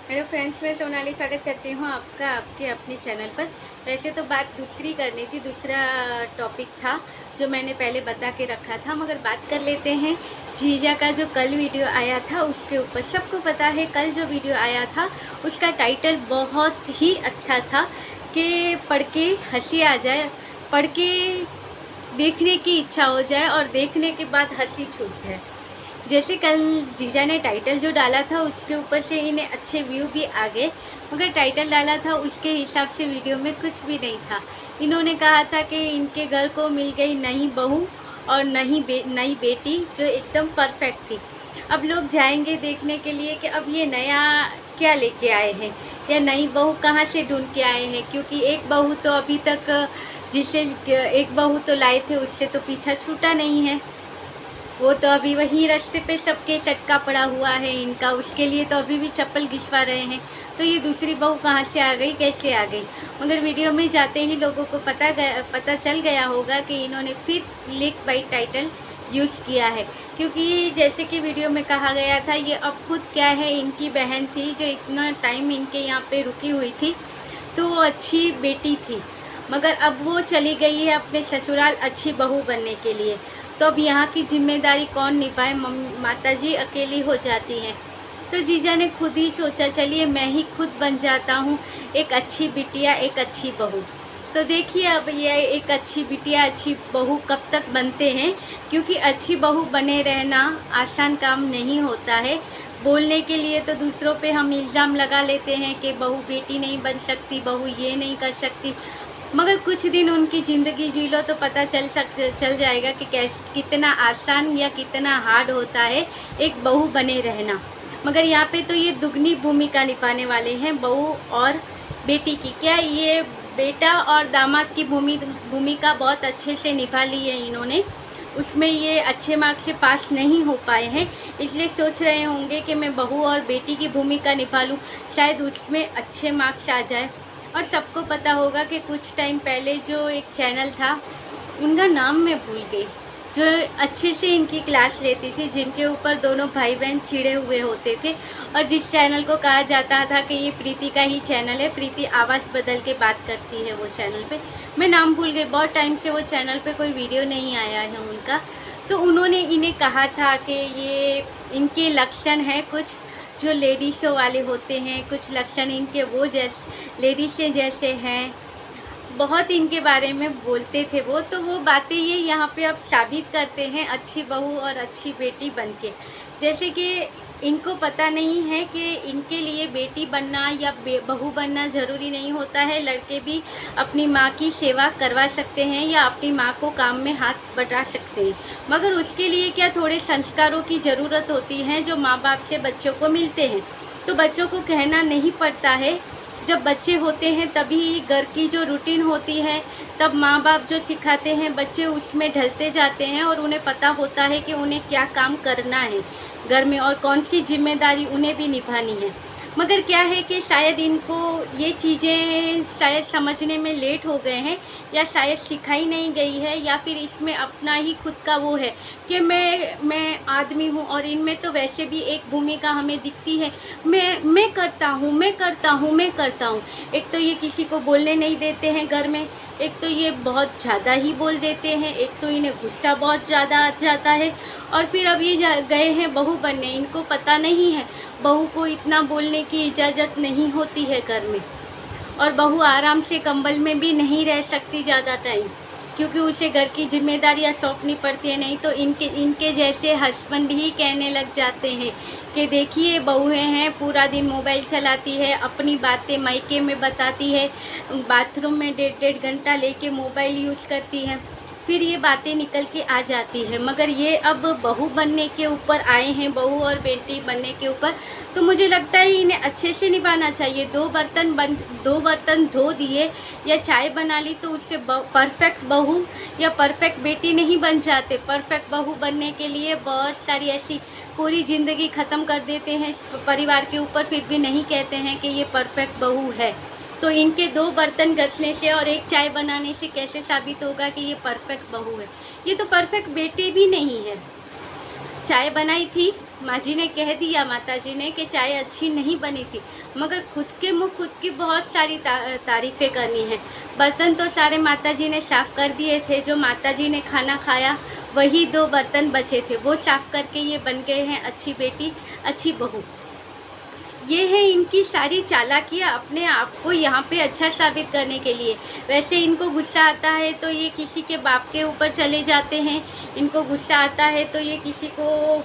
Hello friends, मैं सोनाली स्वागत करती हूँ आपका आपके अपने चैनल पर। वैसे तो बात दूसरी करनी थी, दूसरा टॉपिक था जो मैंने पहले बता के रखा था, मगर बात कर लेते हैं जीजा का जो कल वीडियो आया था उसके ऊपर। सबको पता है कल जो वीडियो आया था उसका टाइटल बहुत ही अच्छा था कि पढ़ के हंसी आ जाए, पढ़ के देखने की इच्छा हो जाए और देखने के बाद हंसी छूट जाए। जैसे कल जीजा ने टाइटल जो डाला था उसके ऊपर से इन्हें अच्छे व्यू भी आ गए, मगर टाइटल डाला था उसके हिसाब से वीडियो में कुछ भी नहीं था। इन्होंने कहा था कि इनके घर को मिल गई नई बहू और नई बेटी जो एकदम परफेक्ट थी। अब लोग जाएंगे देखने के लिए कि अब ये नया क्या लेके आए हैं या नई बहू कहाँ से ढूंढ के आए हैं, क्योंकि एक बहू तो अभी तक जिसे एक बहू तो लाए थे उससे तो पीछा छूटा नहीं है। वो तो अभी वहीं रास्ते पे सबके सटका पड़ा हुआ है इनका, उसके लिए तो अभी भी चप्पल घिसवा रहे हैं। तो ये दूसरी बहू कहाँ से आ गई, कैसे आ गई? मगर वीडियो में जाते ही लोगों को पता चल गया होगा कि इन्होंने फिर क्लिक बाइट टाइटल यूज़ किया है, क्योंकि जैसे कि वीडियो में कहा गया था ये अब खुद क्या है, इनकी बहन थी जो इतना टाइम इनके यहाँ पे रुकी हुई थी, तो वो अच्छी बेटी थी, मगर अब वो चली गई है अपने ससुराल अच्छी बहू बनने के लिए। तो अब यहाँ की जिम्मेदारी कौन निभाए? माता जी अकेली हो जाती हैं। तो जीजा ने खुद ही सोचा चलिए मैं ही खुद बन जाता हूँ एक अच्छी बिटिया, एक अच्छी बहू। तो देखिए अब ये एक अच्छी बिटिया अच्छी बहू कब तक बनते हैं, क्योंकि अच्छी बहू बने रहना आसान काम नहीं होता है। बोलने के लिए तो दूसरों पे हम इल्ज़ाम लगा लेते हैं कि बहू बेटी नहीं बन सकती, बहू ये नहीं कर सकती, मगर कुछ दिन उनकी ज़िंदगी जी लो तो पता चल जाएगा कि कितना आसान या कितना हार्ड होता है एक बहू बने रहना। मगर यहाँ पे तो ये दुगनी भूमिका निभाने वाले हैं बहू और बेटी की। क्या ये बेटा और दामाद की भूमिका बहुत अच्छे से निभा ली है इन्होंने, उसमें ये अच्छे मार्क्स से पास नहीं हो पाए हैं, इसलिए सोच रहे होंगे कि मैं बहू और बेटी की भूमिका निभा लूँ, शायद उसमें अच्छे मार्क्स आ जाए। और सबको पता होगा कि कुछ टाइम पहले जो एक चैनल था, उनका नाम मैं भूल गई, जो अच्छे से इनकी क्लास लेती थी, जिनके ऊपर दोनों भाई बहन चिड़े हुए होते थे, और जिस चैनल को कहा जाता था कि ये प्रीति का ही चैनल है, प्रीति आवाज़ बदल के बात करती है वो चैनल पे। मैं नाम भूल गई, बहुत टाइम से वो चैनल पे कोई वीडियो नहीं आया है उनका। तो उन्होंने इन्हें कहा था कि ये इनके लक्षण हैं कुछ जो लेडीज़ों वाले होते हैं, कुछ लक्षण इनके वो जैसे लेडीज़ जैसे हैं, बहुत इनके बारे में बोलते थे वो। तो वो बातें ये यहाँ पे अब साबित करते हैं अच्छी बहू और अच्छी बेटी बनके। जैसे कि इनको पता नहीं है कि इनके लिए बेटी बनना या बहू बनना ज़रूरी नहीं होता है, लड़के भी अपनी माँ की सेवा करवा सकते हैं या अपनी माँ को काम में हाथ बटा सकते हैं, मगर उसके लिए क्या थोड़े संस्कारों की ज़रूरत होती है जो माँ बाप से बच्चों को मिलते हैं। तो बच्चों को कहना नहीं पड़ता है, जब बच्चे होते हैं तभी घर की जो रूटीन होती है, तब माँ बाप जो सिखाते हैं बच्चे उसमें ढलते जाते हैं और उन्हें पता होता है कि उन्हें क्या काम करना है घर में और कौन सी जिम्मेदारी उन्हें भी निभानी है। मगर क्या है कि शायद इनको ये चीज़ें शायद समझने में लेट हो गए हैं, या शायद सिखाई नहीं गई है, या फिर इसमें अपना ही खुद का वो है कि मैं आदमी हूँ और इनमें तो वैसे भी एक भूमिका हमें दिखती है, मैं करता हूँ मैं करता हूँ मैं करता हूँ। एक तो ये किसी को बोलने नहीं देते हैं घर में, एक तो ये बहुत ज़्यादा ही बोल देते हैं, एक तो इन्हें गुस्सा बहुत ज़्यादा आ जाता है, और फिर अब ये गए हैं बहू बनने। इनको पता नहीं है बहू को इतना बोलने की इजाज़त नहीं होती है घर में, और बहू आराम से कंबल में भी नहीं रह सकती ज़्यादा टाइम, क्योंकि उसे घर की जिम्मेदारियां सौंपनी पड़ती है। नहीं तो इनके जैसे हस्बैंड ही कहने लग जाते हैं कि देखिए बहुएं हैं पूरा दिन मोबाइल चलाती है, अपनी बातें मायके में बताती है, बाथरूम में 1.5 घंटा लेके मोबाइल यूज़ करती हैं, फिर ये बातें निकल के आ जाती है। मगर ये अब बहू बनने के ऊपर आए हैं, बहू और बेटी बनने के ऊपर, तो मुझे लगता है इन्हें अच्छे से निभाना चाहिए। दो बर्तन धो दिए या चाय बना ली तो उससे परफेक्ट बहू या परफेक्ट बेटी नहीं बन जाते। परफेक्ट बहू बनने के लिए बहुत सारी ऐसी पूरी ज़िंदगी ख़त्म कर देते हैं परिवार के ऊपर, फिर भी नहीं कहते हैं कि ये परफेक्ट बहू है। तो इनके 2 बर्तन घसने से और एक चाय बनाने से कैसे साबित होगा कि ये परफेक्ट बहू है? ये तो परफेक्ट बेटी भी नहीं है। चाय बनाई थी, माँ जी ने कह दिया, माता जी ने, कि चाय अच्छी नहीं बनी थी, मगर खुद के मुँह खुद की बहुत सारी तारीफ़ें करनी है। बर्तन तो सारे माता जी ने साफ़ कर दिए थे, जो माता जी ने खाना खाया वही 2 बर्तन बचे थे, वो साफ़ करके ये बन गए हैं अच्छी बेटी, अच्छी बहू। ये है इनकी सारी चालाकियाँ अपने आप को यहाँ पे अच्छा साबित करने के लिए। वैसे इनको गुस्सा आता है तो ये किसी के बाप के ऊपर चले जाते हैं, इनको गुस्सा आता है तो ये किसी को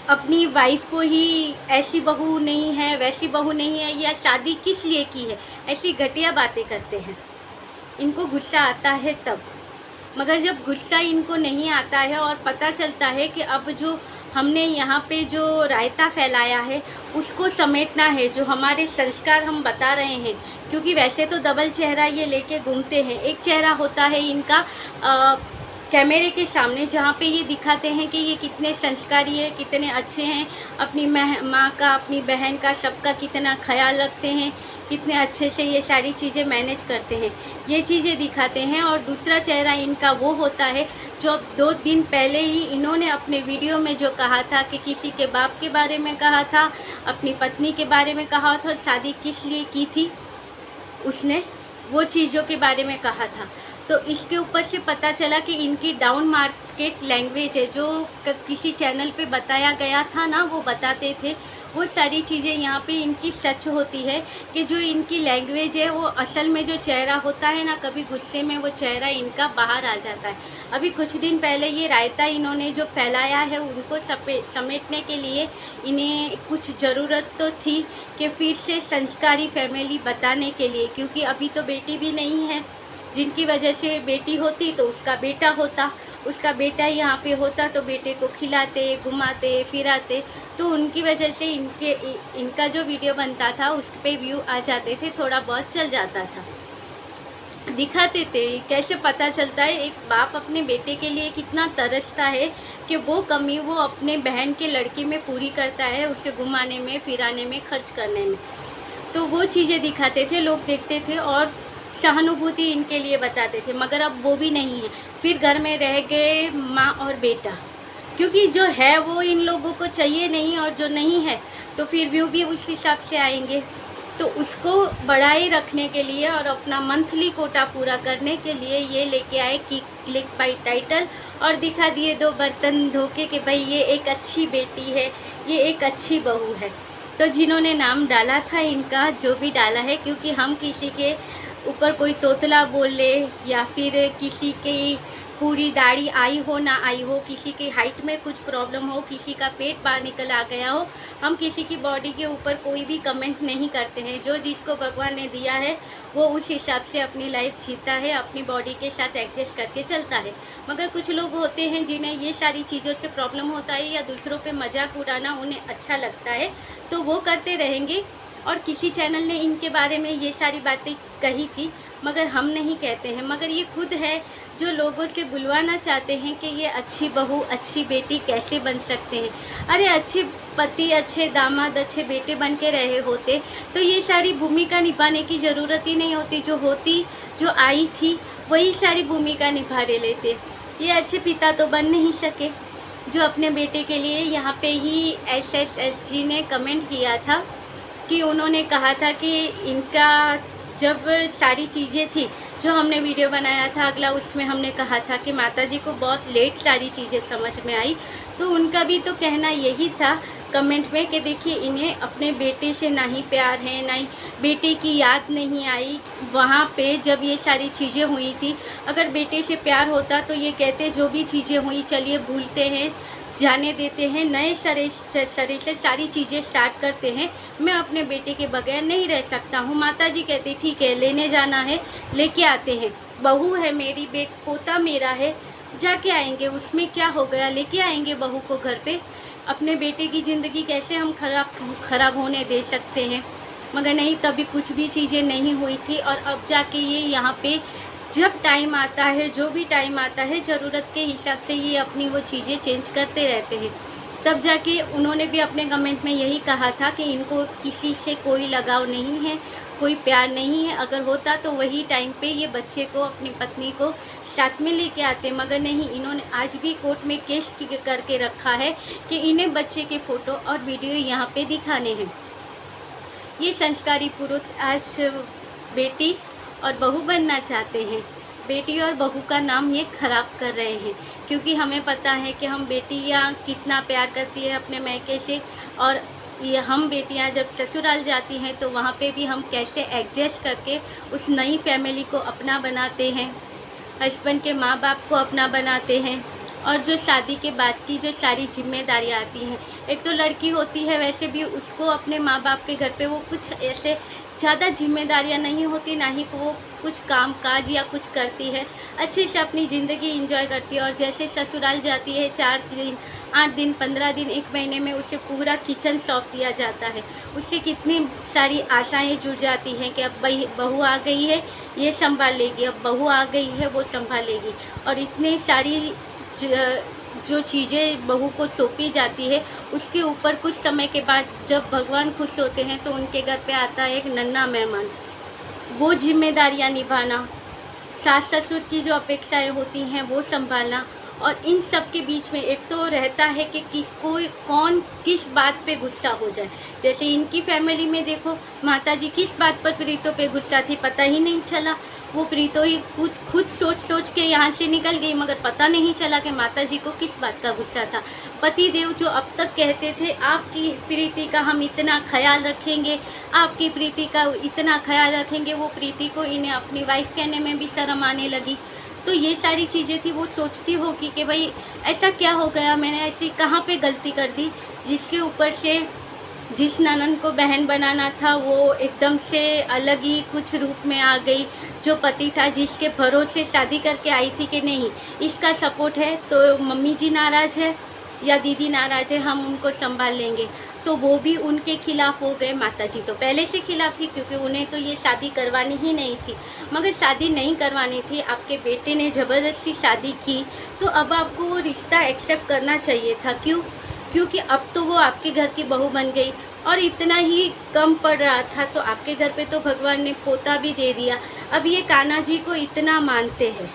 अपनी वाइफ को ही, ऐसी बहू नहीं है, वैसी बहू नहीं है, या शादी किस लिए की है, ऐसी घटिया बातें करते हैं। इनको गुस्सा आता है तब, मगर जब गुस्सा इनको नहीं आता है और पता चलता है कि अब जो हमने यहाँ पे जो रायता फैलाया है उसको समेटना है, जो हमारे संस्कार हम बता रहे हैं, क्योंकि वैसे तो डबल चेहरा ये लेके घूमते हैं। एक चेहरा होता है इनका कैमरे के सामने, जहाँ पे ये दिखाते हैं कि ये कितने संस्कारी हैं, कितने अच्छे हैं, अपनी माँ का, अपनी बहन का, सबका कितना ख्याल रखते हैं, कितने अच्छे से ये सारी चीज़ें मैनेज करते हैं, ये चीज़ें दिखाते हैं। और दूसरा चेहरा इनका वो होता है जो 2 दिन पहले ही इन्होंने अपने वीडियो में जो कहा था कि किसी के बाप के बारे में कहा था, अपनी पत्नी के बारे में कहा था, शादी किस लिए की थी उसने, वो चीज़ों के बारे में कहा था। तो इसके ऊपर से पता चला कि इनकी डाउन मार्केट लैंग्वेज है, जो किसी चैनल पे बताया गया था ना, वो बताते थे, वो सारी चीज़ें यहाँ पे इनकी सच होती है कि जो इनकी लैंग्वेज है वो असल में जो चेहरा होता है ना, कभी गुस्से में वो चेहरा इनका बाहर आ जाता है। अभी कुछ दिन पहले ये रायता इन्होंने जो फैलाया है उनको समेटने के लिए इन्हें कुछ ज़रूरत तो थी कि फिर से संस्कारी फैमिली बताने के लिए, क्योंकि अभी तो बेटी भी नहीं है, जिनकी वजह से बेटी होती तो उसका बेटा होता, उसका बेटा यहाँ पे होता तो बेटे को खिलाते, घुमाते, फिराते, तो उनकी वजह से इनका जो वीडियो बनता था उस पे व्यू आ जाते थे, थोड़ा बहुत चल जाता था, दिखाते थे। कैसे पता चलता है एक बाप अपने बेटे के लिए कितना तरसता है कि वो कमी वो अपने बहन के लड़की में पूरी करता है, उसे घुमाने में, फिराने में, खर्च करने में। तो वो चीज़ें दिखाते थे, लोग देखते थे और सहानुभूति इनके लिए बताते थे, मगर अब वो भी नहीं है। फिर घर में रह गए माँ और बेटा, क्योंकि जो है वो इन लोगों को चाहिए नहीं, और जो नहीं है तो फिर व्यू भी उस हिसाब से आएंगे। तो उसको बढ़ाए रखने के लिए और अपना मंथली कोटा पूरा करने के लिए ये लेके आए कि क्लिक बाय टाइटल, और दिखा दिए 2 बर्तन धो के कि भाई ये एक अच्छी बेटी है, ये एक अच्छी बहू है। तो जिन्होंने नाम डाला था इनका, जो भी डाला है, क्योंकि हम किसी के ऊपर कोई तोतला बोल ले या फिर किसी की पूरी दाढ़ी आई हो ना आई हो, किसी की हाइट में कुछ प्रॉब्लम हो, किसी का पेट बाहर निकल आ गया हो, हम किसी की बॉडी के ऊपर कोई भी कमेंट नहीं करते हैं। जो जिसको भगवान ने दिया है वो उस हिसाब से अपनी लाइफ जीता है, अपनी बॉडी के साथ एडजस्ट करके चलता है। मगर कुछ लोग होते हैं जिन्हें ये सारी चीज़ों से प्रॉब्लम होता है या दूसरों पे मजाक उड़ाना उन्हें अच्छा लगता है, तो वो करते रहेंगे। और किसी चैनल ने इनके बारे में ये सारी बातें कही थी, मगर हम नहीं कहते हैं, मगर ये खुद है जो लोगों से बुलवाना चाहते हैं कि ये अच्छी बहू, अच्छी बेटी कैसे बन सकते हैं। अरे अच्छे पति, अच्छे दामाद, अच्छे बेटे बन के रहे होते तो ये सारी भूमिका निभाने की ज़रूरत ही नहीं होती। जो आई थी वही सारी भूमिका निभा रहे लेते। ये अच्छे पिता तो बन नहीं सके। जो अपने बेटे के लिए यहाँ पे ही SSSG ने कमेंट किया था कि उन्होंने कहा था कि इनका जब सारी चीज़ें थी, जो हमने वीडियो बनाया था अगला, उसमें हमने कहा था कि माताजी को बहुत लेट सारी चीज़ें समझ में आई। तो उनका भी तो कहना यही था कमेंट में कि देखिए इन्हें अपने बेटे से ना ही प्यार है, ना ही बेटे की याद नहीं आई वहाँ पे जब ये सारी चीज़ें हुई थी। अगर बेटे से प्यार होता तो ये कहते जो भी चीज़ें हुई चलिए भूलते हैं, जाने देते हैं, नए सरे से सारी चीज़ें स्टार्ट करते हैं, मैं अपने बेटे के बगैर नहीं रह सकता हूँ। माताजी कहती ठीक है, लेने जाना है लेके आते हैं, बहू है मेरी, पोता मेरा है, जाके आएंगे, उसमें क्या हो गया, लेके आएंगे बहू को घर पे। अपने बेटे की ज़िंदगी कैसे हम खराब होने दे सकते हैं। मगर नहीं, तभी कुछ भी चीज़ें नहीं हुई थी। और अब जाके ये यहाँ पे जब टाइम आता है, जो भी टाइम आता है, ज़रूरत के हिसाब से ये अपनी वो चीज़ें चेंज करते रहते हैं। तब जाके उन्होंने भी अपने कमेंट में यही कहा था कि इनको किसी से कोई लगाव नहीं है, कोई प्यार नहीं है। अगर होता तो वही टाइम पे ये बच्चे को, अपनी पत्नी को साथ में लेके आते, मगर नहीं, इन्होंने आज भी कोर्ट में केस करके रखा है कि इन्हें बच्चे के फ़ोटो और वीडियो यहाँ पे दिखाने हैं। ये संस्कारी पुरुष आज बेटी और बहू बनना चाहते हैं। बेटी और बहू का नाम ये ख़राब कर रहे हैं, क्योंकि हमें पता है कि हम बेटियाँ कितना प्यार करती है अपने मायके से, और ये हम बेटियां जब ससुराल जाती हैं तो वहाँ पे भी हम कैसे एडजस्ट करके उस नई फैमिली को अपना बनाते हैं, हस्बैंड के माँ बाप को अपना बनाते हैं। और जो शादी के बाद की जो सारी जिम्मेदारियाँ आती हैं, एक तो लड़की होती है वैसे भी उसको अपने माँ बाप के घर पे वो कुछ ऐसे ज़्यादा जिम्मेदारियाँ नहीं होती, ना ही वो कुछ काम काज या कुछ करती है, अच्छे से अपनी ज़िंदगी एंजॉय करती है। और जैसे ससुराल जाती है 4 दिन 8 दिन 15 दिन 1 महीने में उसे पूरा किचन सौंप दिया जाता है। उससे कितनी सारी आशाएं जुड़ जाती हैं कि अब बहू आ गई है ये संभाल लेगी, अब बहू आ गई है वो संभालेगी। और इतनी सारी जो चीज़ें बहू को सौंपी जाती है, उसके ऊपर कुछ समय के बाद जब भगवान खुश होते हैं तो उनके घर पे आता है एक नन्हा मेहमान। वो जिम्मेदारियां निभाना, सास ससुर की जो अपेक्षाएं होती हैं वो संभालना, और इन सब के बीच में एक तो रहता है कि किसको कौन किस बात पे गुस्सा हो जाए। जैसे इनकी फैमिली में देखो, माताजी किस बात पर प्रीतो पे गुस्सा थी पता ही नहीं चला। वो प्रीतो ही खुद सोच सोच के यहाँ से निकल गई, मगर पता नहीं चला कि माताजी को किस बात का गुस्सा था। पति देव जो अब तक कहते थे आपकी प्रीति का हम इतना ख्याल रखेंगे, आपकी प्रीति का इतना ख्याल रखेंगे, वो प्रीति को इन्हें अपनी वाइफ कहने में भी शर्म आने लगी। तो ये सारी चीज़ें थी, वो सोचती होगी कि भाई ऐसा क्या हो गया, मैंने ऐसी कहाँ पे गलती कर दी, जिसके ऊपर से जिस ननद को बहन बनाना था वो एकदम से अलग ही कुछ रूप में आ गई। जो पति था जिसके भरोसे शादी करके आई थी कि नहीं इसका सपोर्ट है तो मम्मी जी नाराज़ है या दीदी नाराज़ है, हम उनको संभाल लेंगे, तो वो भी उनके खिलाफ़ हो गए। माताजी तो पहले से खिलाफ़ थी, क्योंकि उन्हें तो ये शादी करवानी ही नहीं थी। मगर शादी नहीं करवानी थी, आपके बेटे ने ज़बरदस्ती शादी की, तो अब आपको वो रिश्ता एक्सेप्ट करना चाहिए था। क्यों? क्योंकि अब तो वो आपके घर की बहू बन गई, और इतना ही कम पड़ रहा था तो आपके घर पे तो भगवान ने पोता भी दे दिया। अब ये कान्हा जी को इतना मानते हैं,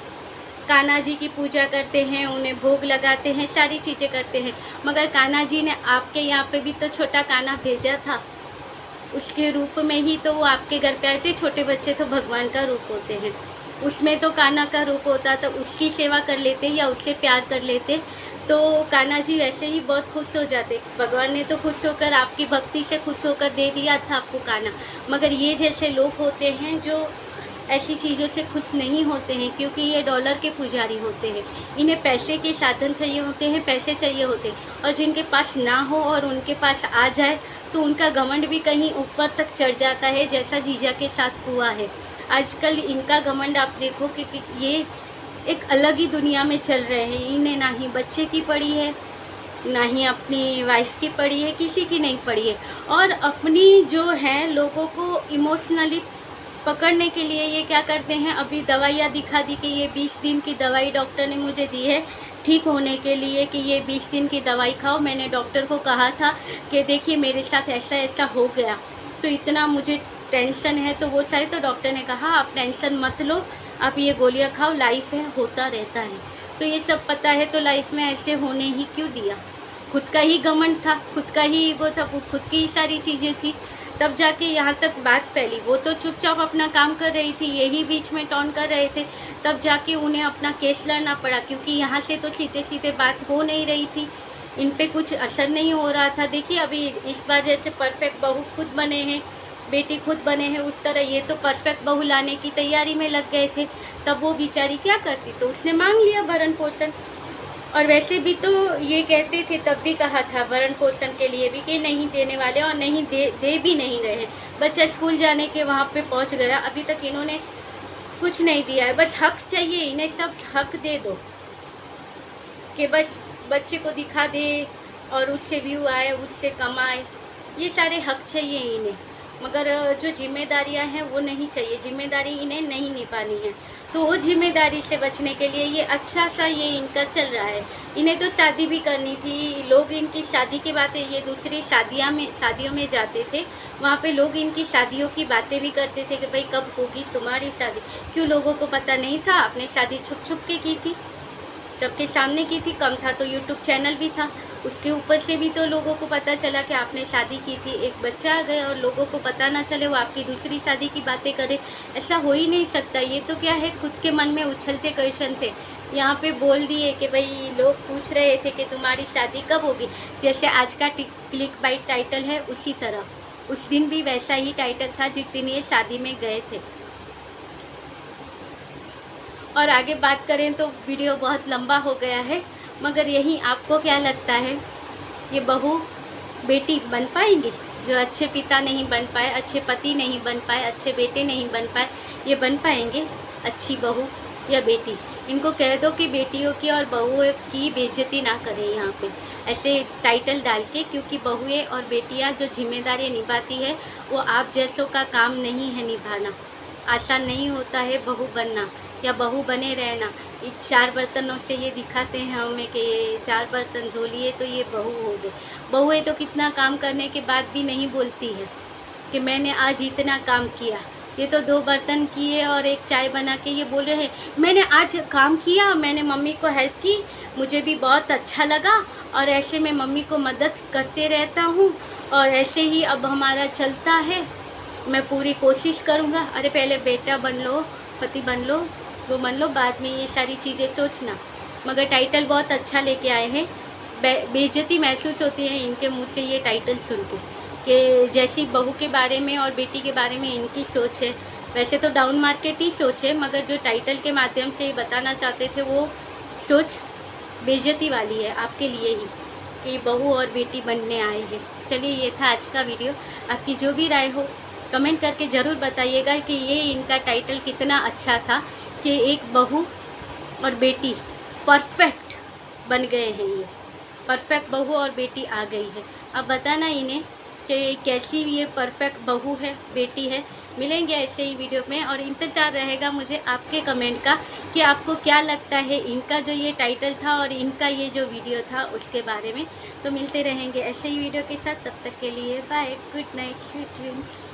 कान्हा जी की पूजा करते हैं, उन्हें भोग लगाते हैं, सारी चीज़ें करते हैं, मगर कान्हा जी ने आपके यहाँ पे भी तो छोटा कान्हा भेजा था, उसके रूप में ही तो वो आपके घर पे आए थे। छोटे बच्चे तो भगवान का रूप होते हैं, उसमें तो कान्हा का रूप होता, तो उसकी सेवा कर लेते या उससे प्यार कर लेते तो कान्हा जी वैसे ही बहुत खुश हो जाते। भगवान ने तो खुश होकर आपकी भक्ति से खुश होकर दे दिया था आपको कान्हा। मगर ये जैसे लोग होते हैं जो ऐसी चीज़ों से खुश नहीं होते हैं, क्योंकि ये डॉलर के पुजारी होते हैं, इन्हें पैसे के साधन चाहिए होते हैं, पैसे चाहिए होते हैं, और जिनके पास ना हो और उनके पास आ जाए तो उनका घमंड भी कहीं ऊपर तक चढ़ जाता है, जैसा जीजा के साथ हुआ है। आजकल इनका घमंड आप देखो कि ये एक अलग ही दुनिया में चल रहे हैं। इन्हें ना ही बच्चे की पड़ी है, ना ही अपनी वाइफ की पड़ी है, किसी की नहीं पड़ी है। और अपनी जो है लोगों को इमोशनली पकड़ने के लिए ये क्या करते हैं, अभी दवाइयाँ दिखा दी कि ये 20 दिन की दवाई डॉक्टर ने मुझे दी है ठीक होने के लिए, कि ये 20 दिन की दवाई खाओ। मैंने डॉक्टर को कहा था कि देखिए मेरे साथ ऐसा ऐसा हो गया तो इतना मुझे टेंशन है, तो वो सारी, तो डॉक्टर ने कहा आप टेंशन मत लो, आप ये गोलियां खाओ, लाइफ है, होता रहता है। तो ये सब पता है तो लाइफ में ऐसे होने ही क्यों दिया। खुद का ही घमंड था, खुद का ही ईगो था, खुद की ही सारी चीज़ें थी, तब जाके यहाँ तक बात फैली। वो तो चुपचाप अपना काम कर रही थी, यही बीच में टॉन कर रहे थे, तब जाके उन्हें अपना केस लड़ना पड़ा, क्योंकि यहाँ से तो सीधे सीधे बात हो नहीं रही थी, इन पे कुछ असर नहीं हो रहा था। देखिए अभी इस बार जैसे परफेक्ट बहू खुद बने हैं, बेटी खुद बने हैं, उस तरह ये तो परफेक्ट बहू लाने की तैयारी में लग गए थे। तब वो बेचारी क्या करती, तो उसने मांग लिया भरण पोषण। और वैसे भी तो ये कहते थे, तब भी कहा था भरण पोषण के लिए भी कि नहीं देने वाले, और नहीं दे भी नहीं रहे हैं। बच्चा स्कूल जाने के वहाँ पे पहुँच गया, अभी तक इन्होंने कुछ नहीं दिया है। बस हक चाहिए इन्हें, सब हक दे दो कि बस बच्चे को दिखा दे और उससे व्यू आए, उससे कमाए, ये सारे हक चाहिए इन्हें। मगर जो जिम्मेदारियां हैं वो नहीं चाहिए, जिम्मेदारी इन्हें नहीं निभानी है। तो वो जिम्मेदारी से बचने के लिए ये अच्छा सा ये इनका चल रहा है। इन्हें तो शादी भी करनी थी, लोग इनकी शादी की बातें, ये दूसरी शादियों में जाते थे, वहाँ पे लोग इनकी शादियों की बातें भी करते थे कि भाई कब होगी तुम्हारी शादी। क्यों लोगों को पता नहीं था? आपने शादी छुप छुप के की थी, सबके सामने की थी, कम था तो यूट्यूब चैनल भी था, उसके ऊपर से भी तो लोगों को पता चला कि आपने शादी की थी। एक बच्चा आ गया और लोगों को पता ना चले, वो आपकी दूसरी शादी की बातें करे, ऐसा हो ही नहीं सकता। ये तो क्या है, खुद के मन में उछलते क्वेश्चन थे, यहाँ पे बोल दिए कि भाई लोग पूछ रहे थे कि तुम्हारी शादी कब होगी। जैसे आज का क्लिक बाइट टाइटल है, उसी तरह उस दिन भी वैसा ही टाइटल था जिस दिन ये शादी में गए थे। और आगे बात करें तो वीडियो बहुत लंबा हो गया है, मगर यही आपको क्या लगता है, ये बहू बेटी बन पाएंगे? जो अच्छे पिता नहीं बन पाए, अच्छे पति नहीं बन पाए, अच्छे बेटे नहीं बन पाए, ये बन पाएंगे अच्छी बहू या बेटी? इनको कह दो कि बेटियों की और बहुओं की बेइज्जती ना करें यहाँ पे ऐसे टाइटल डाल के, क्योंकि बहुएं और बेटियाँ जो जिम्मेदारियाँ निभाती है वो आप जैसों का काम नहीं है निभाना। आसान नहीं होता है बहू बनना या बहू बने रहना। इस 4 बर्तनों से ये दिखाते हैं हमें कि ये 4 बर्तन धो लिए तो ये बहू हो गए। बहुएं तो कितना काम करने के बाद भी नहीं बोलती है कि मैंने आज इतना काम किया। ये तो 2 बर्तन किए और एक चाय बना के ये बोल रहे हैं मैंने आज काम किया, मैंने मम्मी को हेल्प की, मुझे भी बहुत अच्छा लगा और ऐसे मैं मम्मी को मदद करते रहता हूँ और ऐसे ही अब हमारा चलता है, मैं पूरी कोशिश करूँगा। अरे पहले बेटा बन लो, पति बन लो, वो बन लो, बाद में ये सारी चीज़ें सोचना। मगर टाइटल बहुत अच्छा लेके आए हैं। बेइज्जती महसूस होती है इनके मुंह से ये टाइटल सुन के कि जैसी बहू के बारे में और बेटी के बारे में इनकी सोच है, वैसे तो डाउन मार्केट ही सोच है, मगर जो टाइटल के माध्यम से ये बताना चाहते थे वो सोच बेइज्जती वाली है आपके लिए ही कि बहू और बेटी बनने आए हैं। चलिए, ये था आज का वीडियो। आपकी जो भी राय हो कमेंट करके ज़रूर बताइएगा कि ये इनका टाइटल कितना अच्छा था कि एक बहू और बेटी परफेक्ट बन गए हैं। ये परफेक्ट बहू और बेटी आ गई है। अब बताना इन्हें कि कैसी ये परफेक्ट बहू है, बेटी है। मिलेंगे ऐसे ही वीडियो में और इंतज़ार रहेगा मुझे आपके कमेंट का कि आपको क्या लगता है इनका जो ये टाइटल था और इनका ये जो वीडियो था उसके बारे में। तो मिलते रहेंगे ऐसे ही वीडियो के साथ, तब तक के लिए bye, good night, sweet dreams.